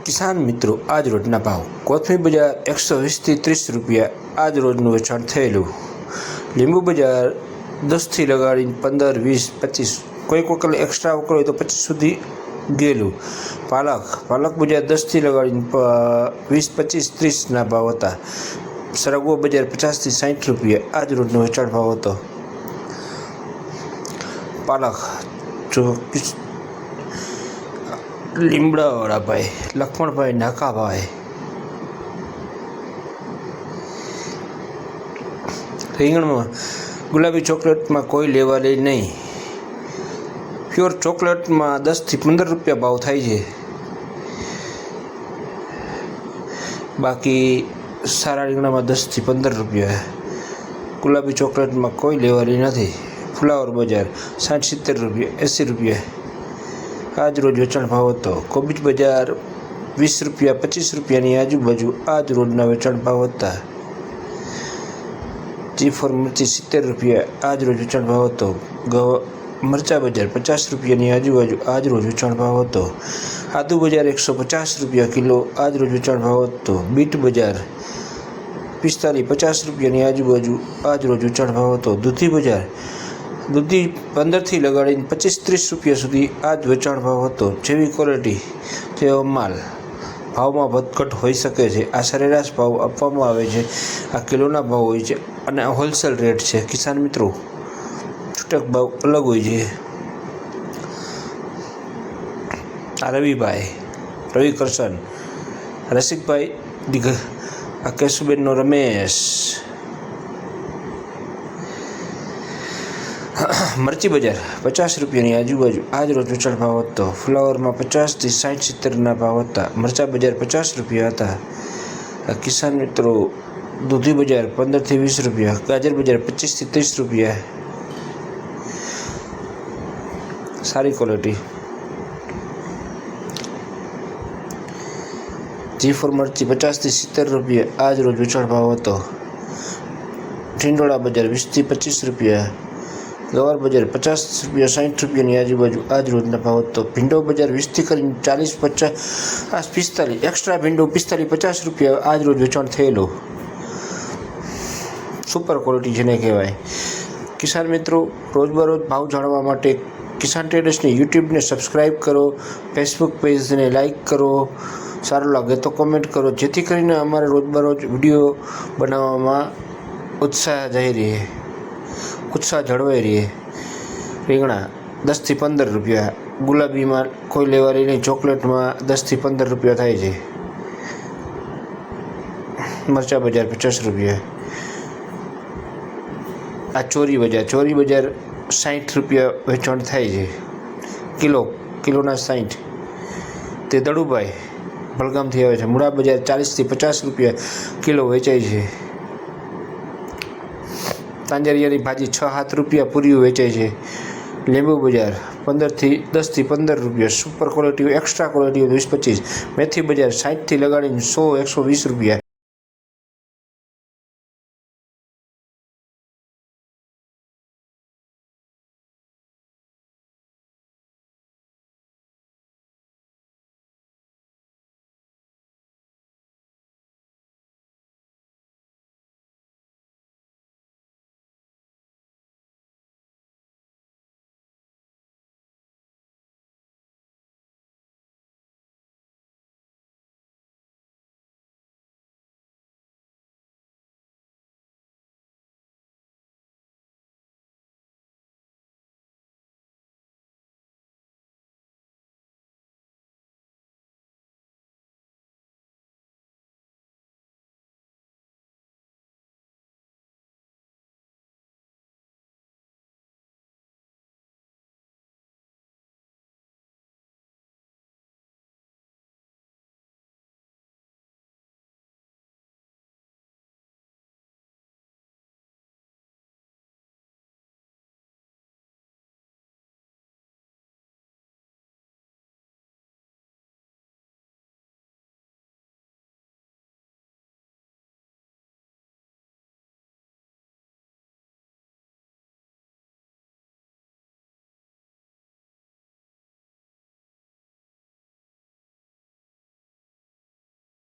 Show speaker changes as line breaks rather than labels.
કિસાન મિત્રો આજ રોજના ભાવ કોથમીર બજાર 120 થી 30 રૂપિયા આજ રોજનું વેચાણ થયેલું। લીંબુ બજાર 10 થી લગાડીને 15, 20, 25 કોઈક વખત એક્સ્ટ્રા વકરો હોય તો 25 સુધી ગયેલું। પાલક બજાર 10 થી લગાડીને 20, 25, 30ના ભાવ હતા। સરગવો બજાર 50 થી 60 રૂપિયા આજ રોજનો વેચાણ ભાવ હતો। પાલક જો લીમડાવાળા ભાઈ લક્ષ્મણભાઈ નાકાભાઈ રીંગણમાં ગુલાબી ચોકલેટમાં કોઈ લેવા લે નહીં। પ્યોર ચોકલેટમાં 10 થી 15 રૂપિયા ભાવ થાય છે, બાકી સારા રીંગણામાં 10 થી 15 રૂપિયા। ગુલાબી ચોકલેટમાં કોઈ લેવા લે નથી। ફુલાવર બજાર 60-70 રૂપિયા 80 રૂપિયા આજ રોજ વેચાણ ભાવ હતો। કોબીજ બજાર 20 રૂપિયા 25 રૂપિયાની આજુબાજુ આજ રોજના વેચાણ ભાવ હતા। G4 મિર્ચી 70 રૂપિયા આજ રોજ વેચાણ ભાવ હતો। મરચા બજાર 50 રૂપિયાની આજુબાજુ આજ રોજ વેચાણ ભાવ હતો। આદુ બજાર 150 રૂપિયા કિલો આજ રોજ વેચાણ ભાવ હતો। બીટ બજાર 45-50 રૂપિયાની આજુબાજુ આજ રોજ વેચાણ ભાવ હતો। દૂધી 15 થી લગાડીને 25-30 રૂપિયા સુધી આજ વેચાણ ભાવ હતો। જેવી ક્વોલિટી જેવો માલ ભાવમાં વધઘટ હોઈ શકે છે। આ સરેરાશ ભાવ આપવામાં આવે છે, આ કિલોના ભાવ હોય છે અને આ હોલસેલ રેટ છે। કિસાન મિત્રો છૂટક ભાવ અલગ હોય છે। આ રવિ કરશન, રસિકભાઈ આ કેશુબેનનો રમેશ। મરચી બજાર 50 રૂપિયાની આજુબાજુ આજ રોજ વેચાણ ભાવ હતો। ફ્લાવરમાં 50 થી 60-70ના ભાવ હતા। મરચા બજાર 50 રૂપિયા હતા। કિસાન મિત્રો દૂધી બજાર 15 થી 20 રૂપિયા। ગાજર બજાર 25 થી 30 રૂપિયા સારી ક્વોલિટી। G4 મરચી 50 થી 70 રૂપિયા આજ રોજ વેચાણ ભાવ હતો। ટીંડોળા બજાર 20 થી 25 રૂપિયા। ગવાર બજાર 50 રૂપિયા 60 રૂપિયાની આજુબાજુ આજ રોજના ભાવ હતો। ભીંડો બજાર 20 થી કરીને 40, 50, 45 એક્સ્ટ્રા ભીંડો 45-50 રૂપિયા આજ રોજ વેચાણ થયેલું। સુપર ક્વોલિટી જેને કહેવાય। કિસાન મિત્રો રોજબરોજ ભાવ જાણવા માટે કિસાન ટ્રેડર્સની યુટ્યુબને સબસ્ક્રાઈબ કરો, ફેસબુક પેજને લાઈક કરો, સારું લાગે તો કોમેન્ટ કરો, જેથી કરીને અમારે રોજબરોજ વિડીયો બનાવવામાં ઉત્સાહ જળવાઈ રહે। રીંગણા 10 થી 15 રૂપિયા। ગુલાબીમાં કોઈ લેવા લે નહીં, ચોકલેટમાં 10 થી 15 રૂપિયા થાય છે। મરચા બજાર 50 રૂપિયા। આ ચોરી બજાર 60 રૂપિયા વેચાણ થાય છે, કિલોના 60। તે દડુભાઈ બલગામથી આવે છે। મૂળા બજાર 40 થી 50 રૂપિયા કિલો વેચાય છે। તાંજરિયાની ભાજી 6-7 રૂપિયા પૂરીઓ વેચાય છે। લીંબુ બજાર 10 થી 15 રૂપિયા। Super quality extra quality 20-25। મેથી બજાર 60 થી લગાડીને 100-120 રૂપિયા।